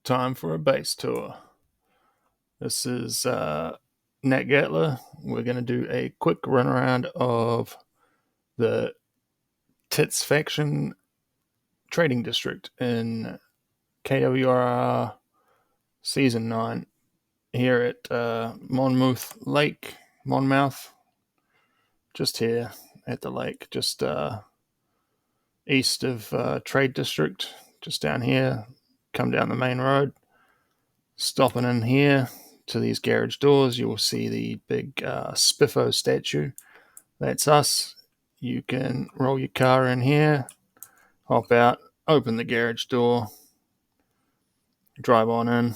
Time for a base tour. This is Nat Gatler. We're going to do a quick run around of the Tits Faction Trading District in KWRR Season 9 here at Monmouth Lake, Monmouth, just here at the lake, just east of Trade District, just down here. Come down the main road, stopping in here to these garage doors, you will see the big Spiffo statue. That's us. You can roll your car in here, hop out, open the garage door, drive on in,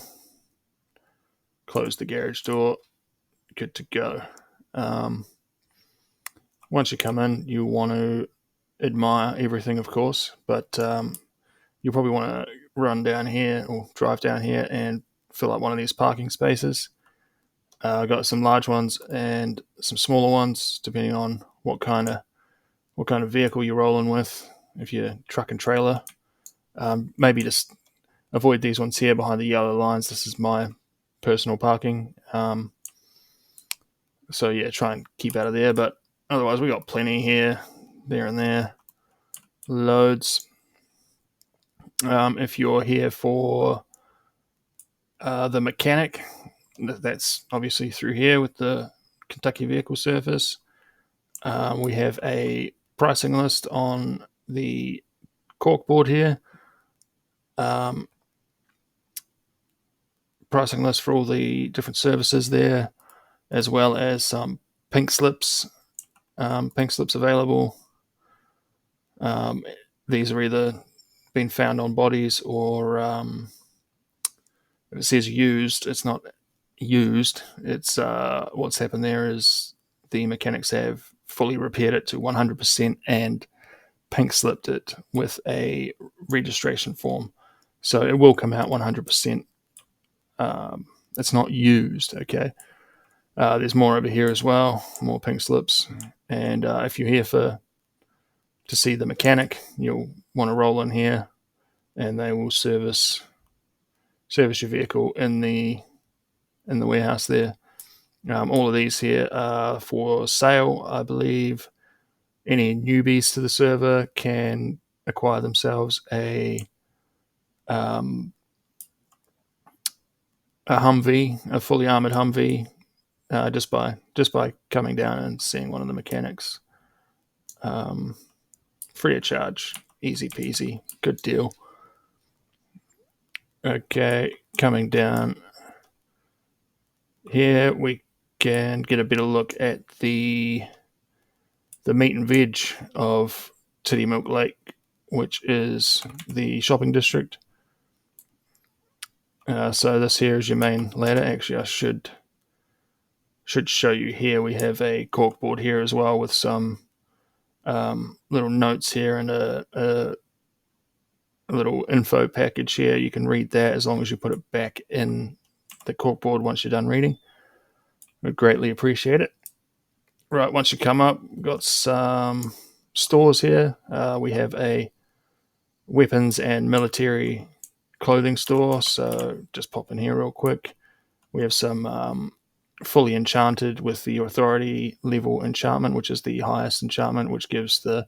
close the garage door, good to go. Once you come in, you want to admire everything, of course, but you probably want to run down here or drive down here and fill up one of these parking spaces. I've got some large ones and some smaller ones, depending on what kind of vehicle you're rolling with. If you're truck and trailer, maybe just avoid these ones here behind the yellow lines. This is my personal parking. So yeah, try and keep out of there. But otherwise, we got plenty here, there and there, loads. If you're here for the mechanic, that's obviously through here with the Kentucky Vehicle Service. We have a pricing list on the corkboard here. Pricing list for all the different services there, as well as some pink slips. Pink slips available. These are either been found on bodies or if it says used, it's not used. It's what's happened there is the mechanics have fully repaired it to 100% and pink slipped it with a registration form. So it will come out 100%. It's not used, okay? There's more over here as well, more pink slips. And if you're here to see the mechanic, you'll want to roll in here and they will service your vehicle in the warehouse there. All of these here are for sale, I believe. Any newbies to the server can acquire themselves a Humvee, a fully armored Humvee, just by coming down and seeing one of the mechanics. Free of charge, easy peasy, good deal. Okay, coming down here, we can get a better look at the meat and veg of Titty Milk Lake, which is the shopping district. So this here is your main ladder. Actually, I should show you here. We have a corkboard here as well with some little notes here and a little info package here. You can read that as long as you put it back in the corkboard once you're done reading. We'd greatly appreciate it. Right, once you come up, we've got some stores here. We have a weapons and military clothing store, so just pop in here real quick. We have some fully enchanted with the authority level enchantment, which is the highest enchantment, which gives the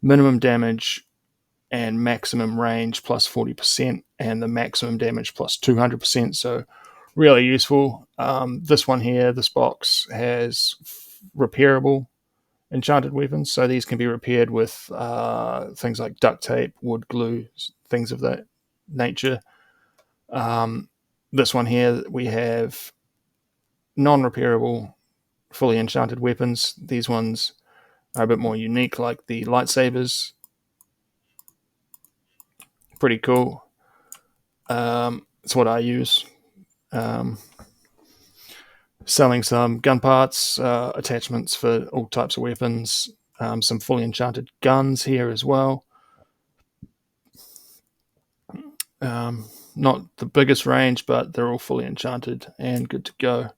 minimum damage and maximum range plus 40% and the maximum damage plus 200%. So really useful. This one here, this box has repairable enchanted weapons, so these can be repaired with things like duct tape, wood glue, things of that nature. This one here, we have non-repairable fully enchanted weapons. These ones are a bit more unique, like the lightsabers. Pretty cool. It's what I use. Selling some gun parts, attachments for all types of weapons, some fully enchanted guns here as well. Not the biggest range, but they're all fully enchanted and good to go.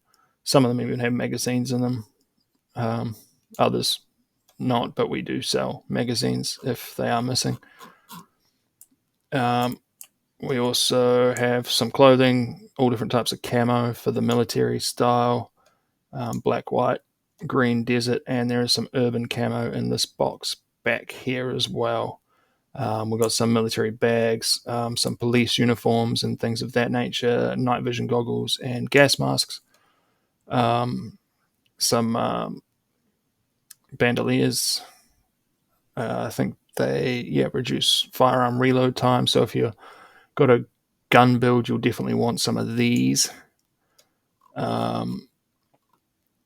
Some of them even have magazines in them. Others not, but we do sell magazines if they are missing. We also have some clothing, all different types of camo for the military style, black, white, green, desert, and there is some urban camo in this box back here as well. We've got some military bags, some police uniforms and things of that nature, night vision goggles and gas masks, some bandoliers. I think they reduce firearm reload time. So if you've got a gun build, you'll definitely want some of these.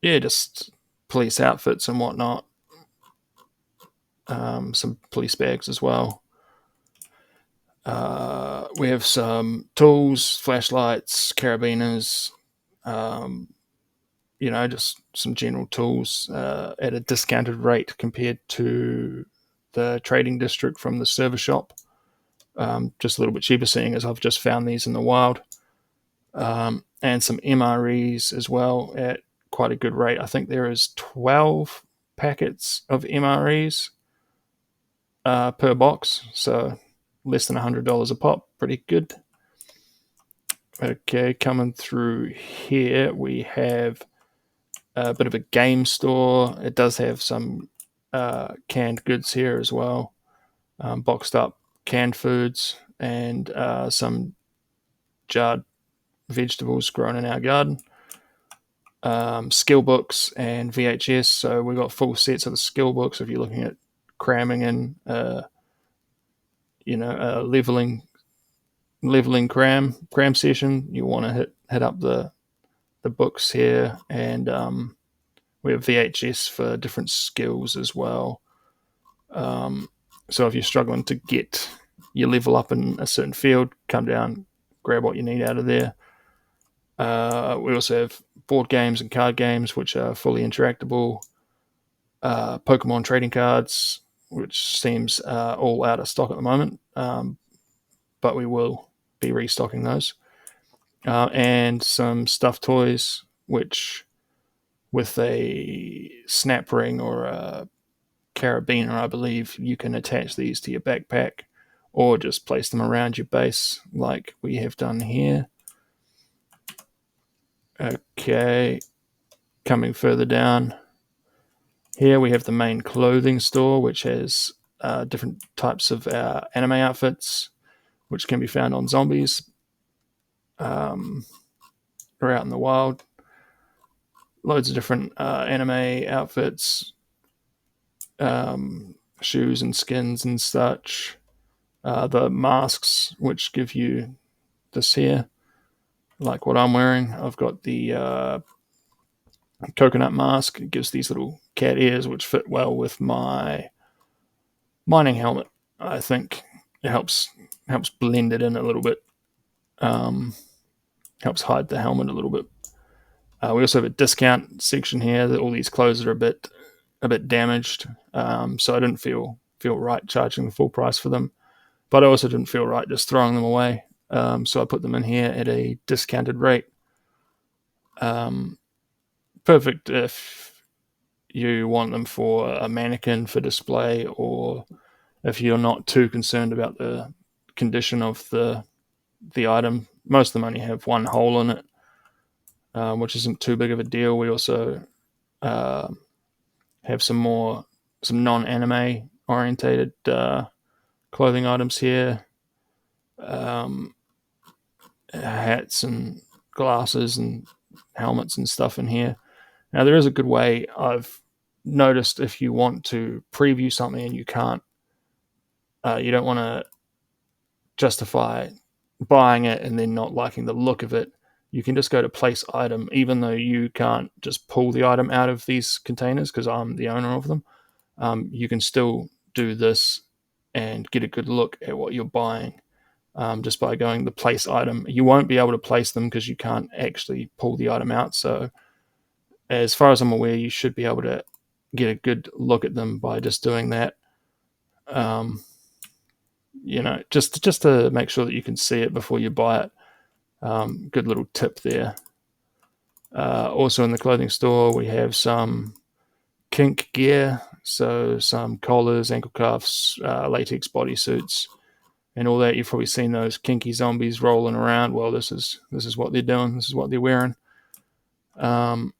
Just police outfits and whatnot. Some police bags as well. We have some tools, flashlights, carabiners, just some general tools at a discounted rate compared to the trading district from the service shop. Just a little bit cheaper, seeing as I've just found these in the wild. And some MREs as well at quite a good rate. I think there is 12 packets of MREs per box, so less than $100 a pop. Pretty good. Okay, coming through here, we have a bit of a game store. It does have some canned goods here as well, boxed up canned foods, and some jarred vegetables grown in our garden. Skill books and VHS. So we've got full sets of the skill books. If you're looking at cramming in, leveling cram session, you want to hit up the books here, and we have VHS for different skills as well. So if you're struggling to get your level up in a certain field, come down, grab what you need out of there. We also have board games and card games, which are fully interactable. Pokemon trading cards, which seems all out of stock at the moment, but we will be restocking those. And some stuffed toys, which with a snap ring or a carabiner, I believe, you can attach these to your backpack or just place them around your base like we have done here. Okay, coming further down, here we have the main clothing store, which has different types of anime outfits, which can be found on Zombies or out in the wild. Loads of different anime outfits, shoes and skins and such. The masks, which give you this here, like what I'm wearing. I've got the coconut mask. It gives these little cat ears, which fit well with my mining helmet. I think it helps blend it in a little bit. Helps hide the helmet a little bit. We also have a discount section here. That all these clothes are a bit damaged, so I didn't feel right charging the full price for them, but I also didn't feel right just throwing them away. So I put them in here at a discounted rate. Perfect if you want them for a mannequin for display, or if you're not too concerned about the condition of the item. Most of them only have one hole in it, which isn't too big of a deal. We also have some non-anime orientated clothing items here, hats and glasses and helmets and stuff in here. Now, there is a good way I've noticed if you want to preview something and you can't, you don't want to justify buying it and then not liking the look of it. You can just go to place item, even though you can't just pull the item out of these containers because I'm the owner of them. You can still do this and get a good look at what you're buying just by going to place item. You won't be able to place them because you can't actually pull the item out. So as far as I'm aware, you should be able to get a good look at them by just doing that. Just to make sure that you can see it before you buy it. Good little tip there. Also in the clothing store, we have some kink gear, so some collars, ankle cuffs, latex bodysuits, and all that. You've probably seen those kinky zombies rolling around. Well, this is what they're doing. This is what they're wearing. Some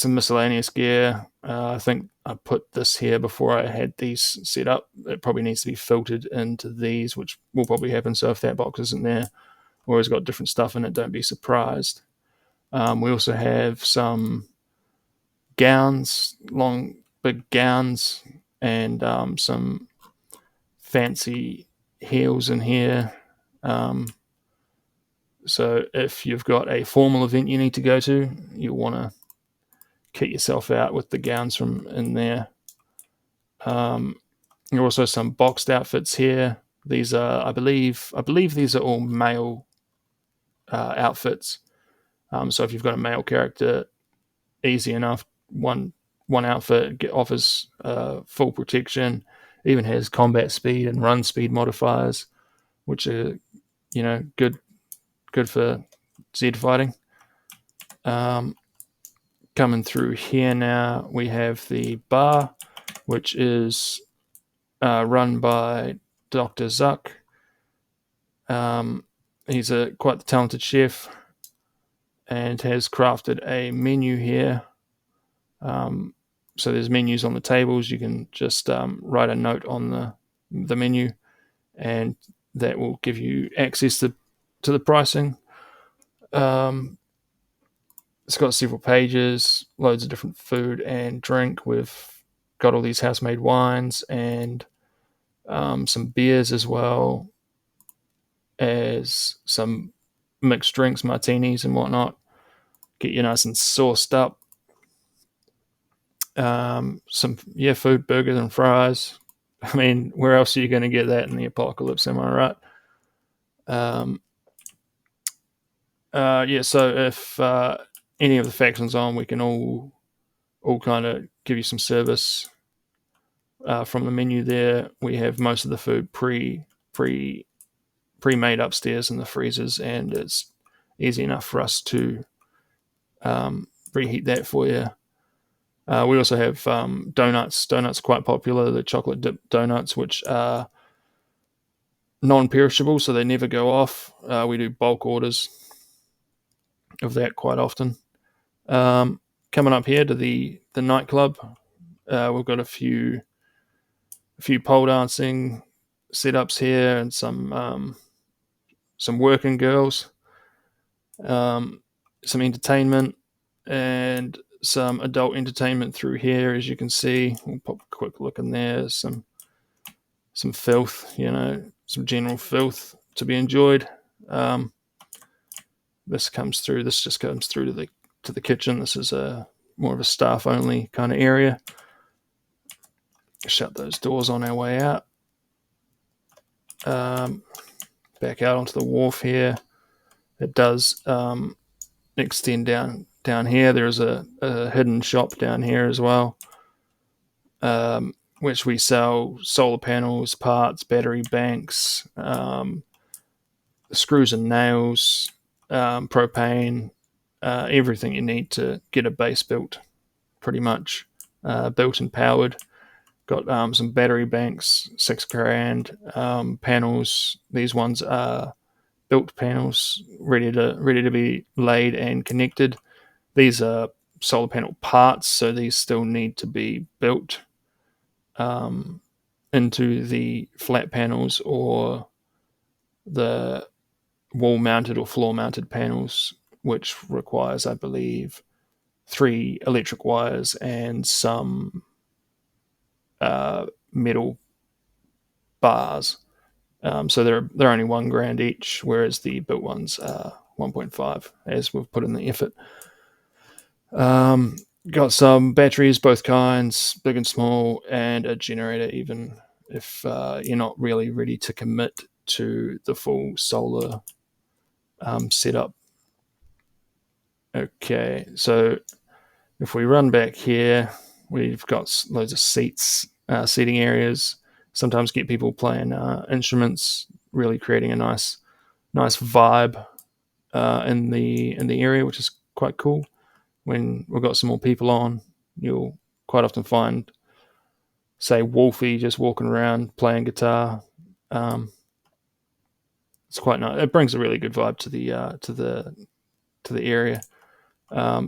miscellaneous gear. I think I put this here before I had these set up. It probably needs to be filtered into these, which will probably happen. So if that box isn't there or has got different stuff in it, don't be surprised. We also have some gowns, long, big gowns, and some fancy heels in here. So if you've got a formal event you need to go to, you'll want to kit yourself out with the gowns from in there. There are also some boxed outfits here. These are, I believe these are all male outfits. So if you've got a male character, easy enough. One outfit offers full protection. Even has combat speed and run speed modifiers, which are good for Z fighting. Coming through here now, we have the bar, which is run by Dr. Zuck. He's quite the talented chef and has crafted a menu here. So there's menus on the tables. You can just write a note on the menu, and that will give you access to the pricing. It's got several pages, loads of different food and drink. We've got all these house-made wines and some beers, as well as some mixed drinks, martinis and whatnot. Get you nice and sauced up. Some food, burgers and fries. I mean, where else are you going to get that in the apocalypse? Am I right? So if any of the factions on, we can all kind of give you some service from the menu there. We have most of the food pre-made upstairs in the freezers, and it's easy enough for us to preheat that for you. We also have donuts. Donuts are quite popular. The chocolate dip donuts, which are non-perishable, so they never go off. We do bulk orders of that quite often. Coming up here to the nightclub, we've got a few pole dancing setups here and some working girls, some entertainment, and some adult entertainment through here. As you can see, we'll pop a quick look in there. Some filth, some general filth to be enjoyed. This just comes through to the kitchen. This is more of a staff only kind of area. Shut those doors on our way out. Back out onto the wharf here. It does extend down here. There's a hidden shop down here as well, which we sell solar panels, parts, battery banks, screws and nails, propane, everything you need to get a base built, pretty much built and powered. Got some battery banks, $6,000, panels. These ones are built panels, ready to be laid and connected. These are solar panel parts, so these still need to be built into the flat panels or the wall mounted or floor mounted panels, which requires, I believe, 3 electric wires and some metal bars. So they're only $1,000 each, whereas the built ones are 1.5, as we've put in the effort. Got some batteries, both kinds, big and small, and a generator, even if you're not really ready to commit to the full solar setup. Okay, so if we run back here, we've got loads of seating areas. Sometimes get people playing instruments, really creating a nice vibe in the area, which is quite cool. When we've got some more people on, you'll quite often find, say, Wolfie just walking around playing guitar. it's quite nice. It brings a really good vibe to the area.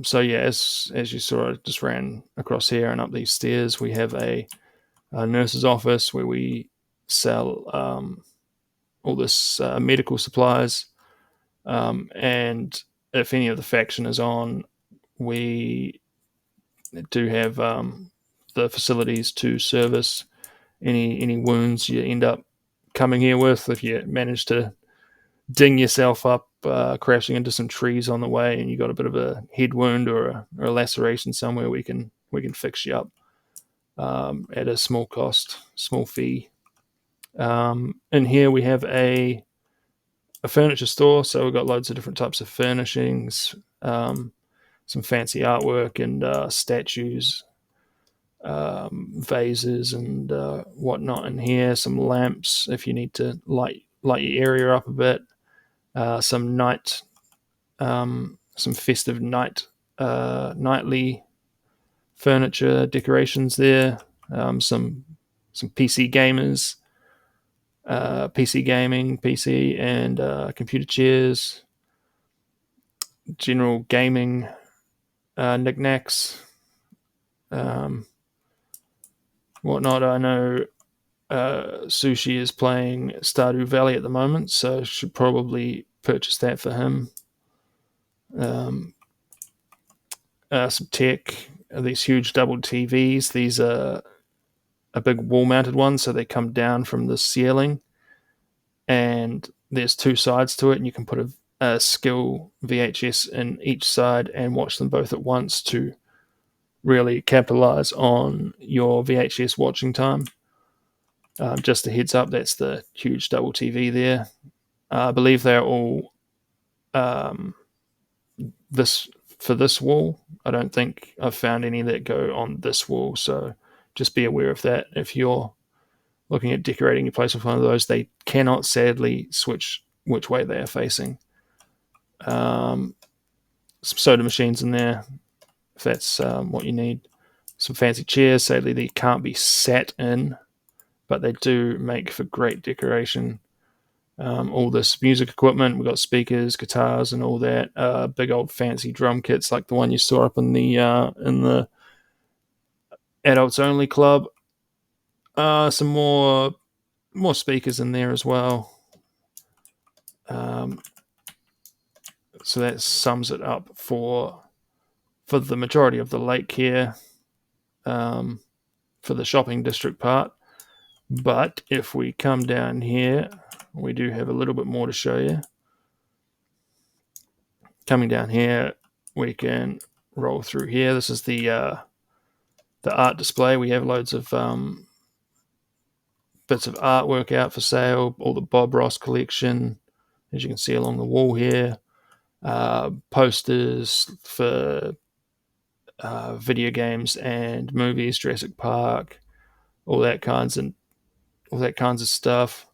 So yeah, as you saw, I just ran across here and up these stairs. We have a nurse's office where we sell all this medical supplies, and if any of the faction is on, we do have the facilities to service any wounds you end up coming here with if you manage to ding yourself up crashing into some trees on the way and you got a bit of a head wound or a laceration somewhere. We can fix you up at a small cost, small fee. In here we have a furniture store, so we've got loads of different types of furnishings, some fancy artwork and statues, vases and whatnot in here. Some lamps if you need to light your area up a bit. Some festive nightly furniture decorations there. Some PC gamers, PC gaming, PC and computer chairs, general gaming knickknacks, whatnot. I know Sushi is playing Stardew Valley at the moment, so should probably purchase that for him. Some tech, these huge double TVs. These are a big wall-mounted one, so they come down from the ceiling, and there's two sides to it, and you can put a skill VHS in each side and watch them both at once to really capitalize on your VHS watching time. Just a heads up, that's the huge double TV there. I believe they're all this for this wall. I don't think I've found any that go on this wall, so just be aware of that. If you're looking at decorating your place with one of those, they cannot sadly switch which way they are facing. Some soda machines in there, if that's what you need. Some fancy chairs, sadly they can't be sat in, but they do make for great decoration. All this music equipment, we've got speakers, guitars, and all that. Big old fancy drum kits like the one you saw up in the adults only club. Some more speakers in there as well. So that sums it up for the majority of the lake here, for the shopping district part. But if we come down here, we do have a little bit more to show you. Coming down here, we can roll through here. This is the art display. We have loads of bits of artwork out for sale. All the Bob Ross collection, as you can see along the wall here. Posters for video games and movies, Jurassic Park, all that kinds of stuff.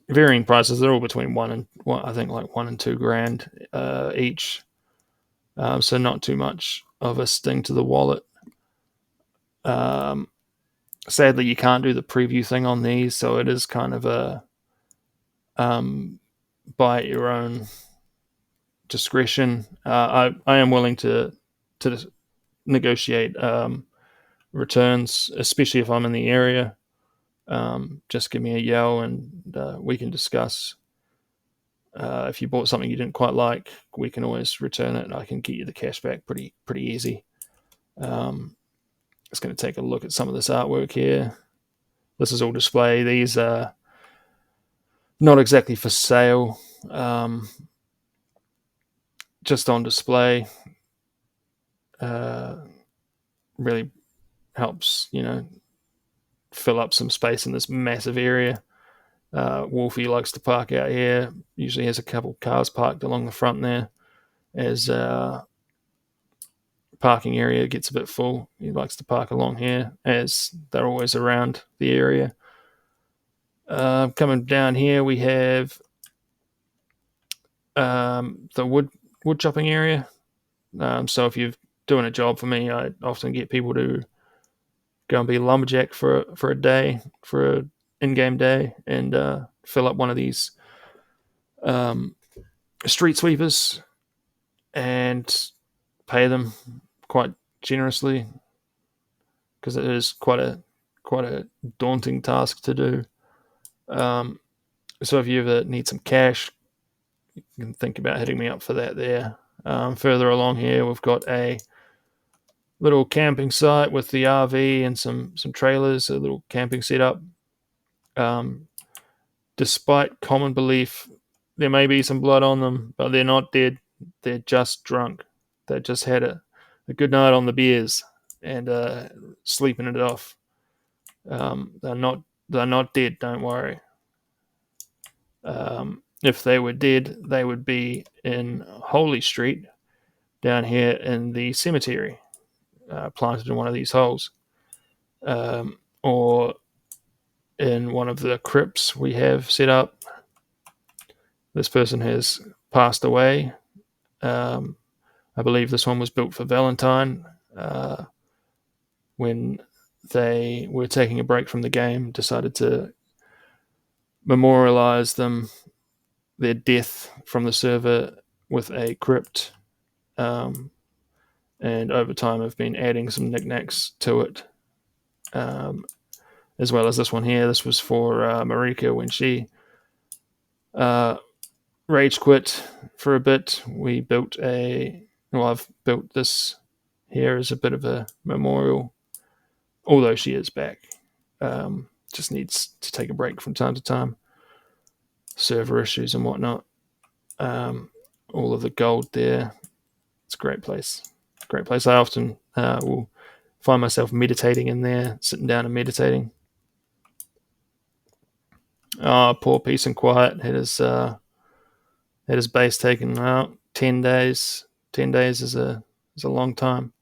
Varying prices. They're all between I think like $1 and $2 each. So not too much of a sting to the wallet. Sadly, you can't do the preview thing on these, so it is kind of a by your own discretion. I am willing to negotiate returns, especially if I'm in the area. Just give me a yell and we can discuss. If you bought something you didn't quite like, we can always return it and I can get you the cash back pretty easy. Just going to take a look at some of this artwork here. This is all display. These are not exactly for sale, just on display. Really helps, fill up some space in this massive area. Wolfie likes to park out here. Usually has a couple cars parked along the front there. As parking area gets a bit full, he likes to park along here, as they're always around the area. Coming down here, we have the wood chopping area. So if you're doing a job for me, I often get people to go and be a lumberjack for a day, for an in-game day, and fill up one of these street sweepers and pay them quite generously, because it is quite a daunting task to do. So if you ever need some cash, you can think about hitting me up for that there. Further along here, we've got a little camping site with the RV and some trailers, a little camping setup. Despite common belief, there may be some blood on them, but they're not dead. They're just drunk. They just had a good night on the beers and sleeping it off. They're not dead. Don't worry. If they were dead, they would be in Holy Street down here in the cemetery, planted in one of these holes, or in one of the crypts we have set up. This person has passed away. I believe this one was built for Valentine, when they were taking a break from the game, decided to memorialize their death from the server with a crypt, and over time have been adding some knickknacks to it, as well as this one here. This was for Marika when she rage quit for a bit. I've built this here as a bit of a memorial, although she is back. Just needs to take a break from time to time, server issues and whatnot. All of the gold there. It's a great place. I often will find myself meditating in there, sitting down and meditating. Poor Peace and Quiet had his base taken out. 10 days. 10 days is a long time.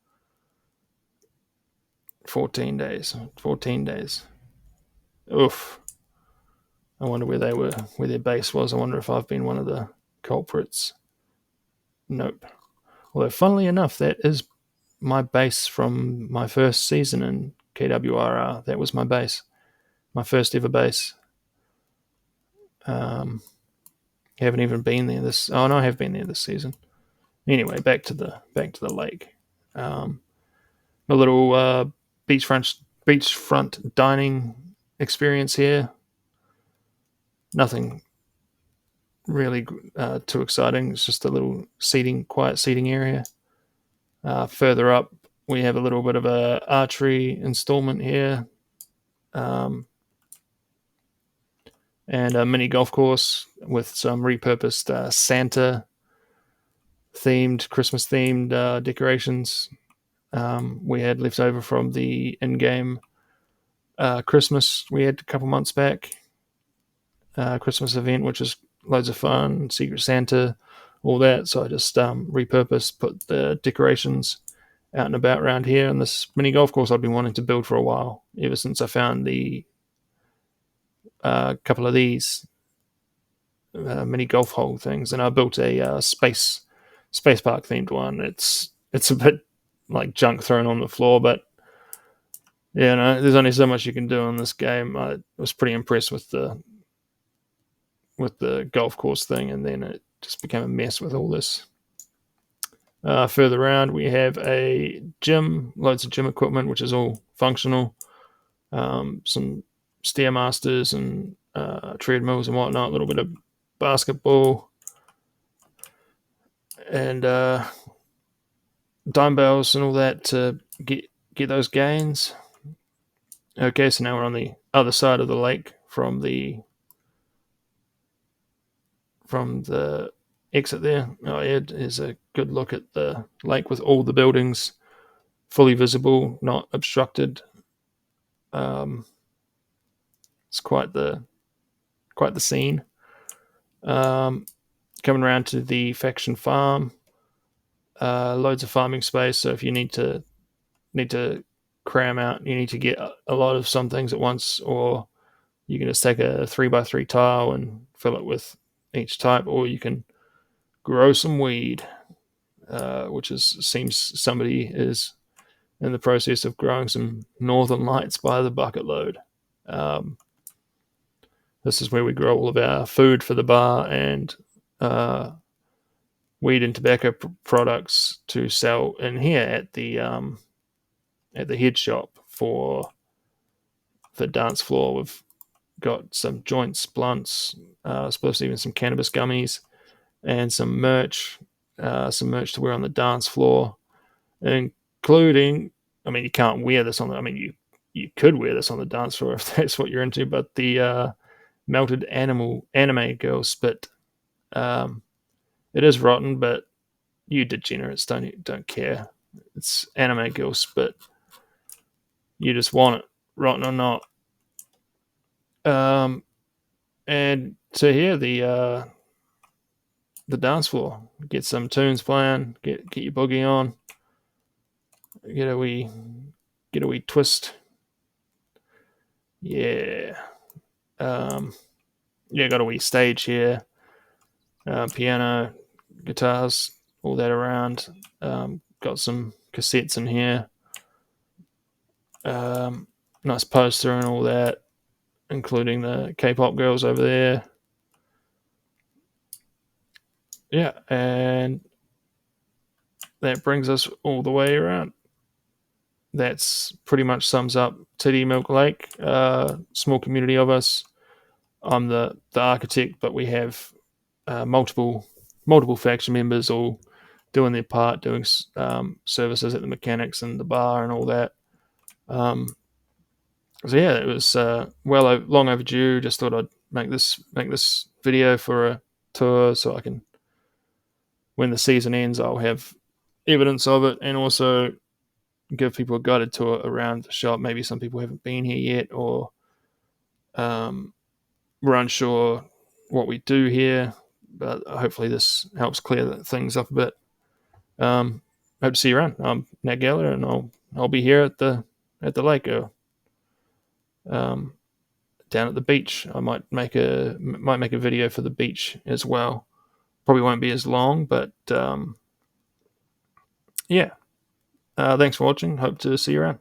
14 days. 14 days. Oof. I wonder where their base was. I wonder if I've been one of the culprits. Nope. Although, funnily enough, that is my base from my first season in KWRR. That was my base. My first ever base. Haven't even been there this. Oh no, I have been there this season. Anyway, back to the lake. A little beachfront dining experience here. Nothing really too exciting. It's just a little quiet seating area. Further up, we have a little bit of a archery installment here, and a mini golf course with some repurposed Santa themed, Christmas themed decorations we had left over from the in-game Christmas we had a couple months back. Christmas event, which is loads of fun, Secret Santa, all that. So I just repurposed, put the decorations out and about around here. And this mini golf course I've been wanting to build for a while, ever since I found the couple of these mini golf hole things. And I built a space park themed one. It's a bit like junk thrown on the floor, but there's only so much you can do in this game. I was pretty impressed with the golf course thing, and then it just became a mess with all this. Further around, we have a gym, loads of gym equipment, which is all functional. Some Stairmasters and treadmills and whatnot, a little bit of basketball, and dumbbells and all that to get those gains. Okay, so now we're on the other side of the lake from the exit there. Oh, yeah, here's a good look at the lake with all the buildings fully visible, not obstructed. It's quite the scene. Coming around to the faction farm, loads of farming space. So if you need to cram out, you need to get a lot of some things at once, or you can just take a 3x3 tile and fill it with each type, or you can grow some weed, which seems somebody is in the process of growing some Northern Lights by the bucket load. This is where we grow all of our food for the bar and weed and tobacco products to sell in here at the head shop for the dance floor. We've got some joints, blunts, supposed to even some cannabis gummies, and some merch to wear on the dance floor, including. I mean, you can't wear this on the. I mean, you could wear this on the dance floor if that's what you're into, but the melted anime girl spit. Um, it is rotten, but you degenerates don't care. It's anime girl spit. You just want it, rotten or not. And so here the dance floor. Get some tunes playing. Get your boogie on. Get a wee twist. Yeah. Yeah, got a wee stage here. Piano, guitars, all that around. Got some cassettes in here. Nice poster and all that, including the K-pop girls over there. Yeah, and that brings us all the way around. That's pretty much sums up Titty Milk Lake. Small community of us. I'm the architect, but we have multiple faction members all doing their part, doing services at the mechanics and the bar and all that. So yeah, it was long overdue. Just thought I'd make this video for a tour, so I can, when the season ends, I'll have evidence of it, and also give people a guided tour around the shop. Maybe some people haven't been here yet, or we're unsure what we do here, but hopefully this helps clear things up a bit. Hope to see you around. I'm Nat Geller, and I'll be here at the lake, or down at the beach. I might make a video for the beach as well. Probably won't be as long, but yeah. Thanks for watching. Hope to see you around.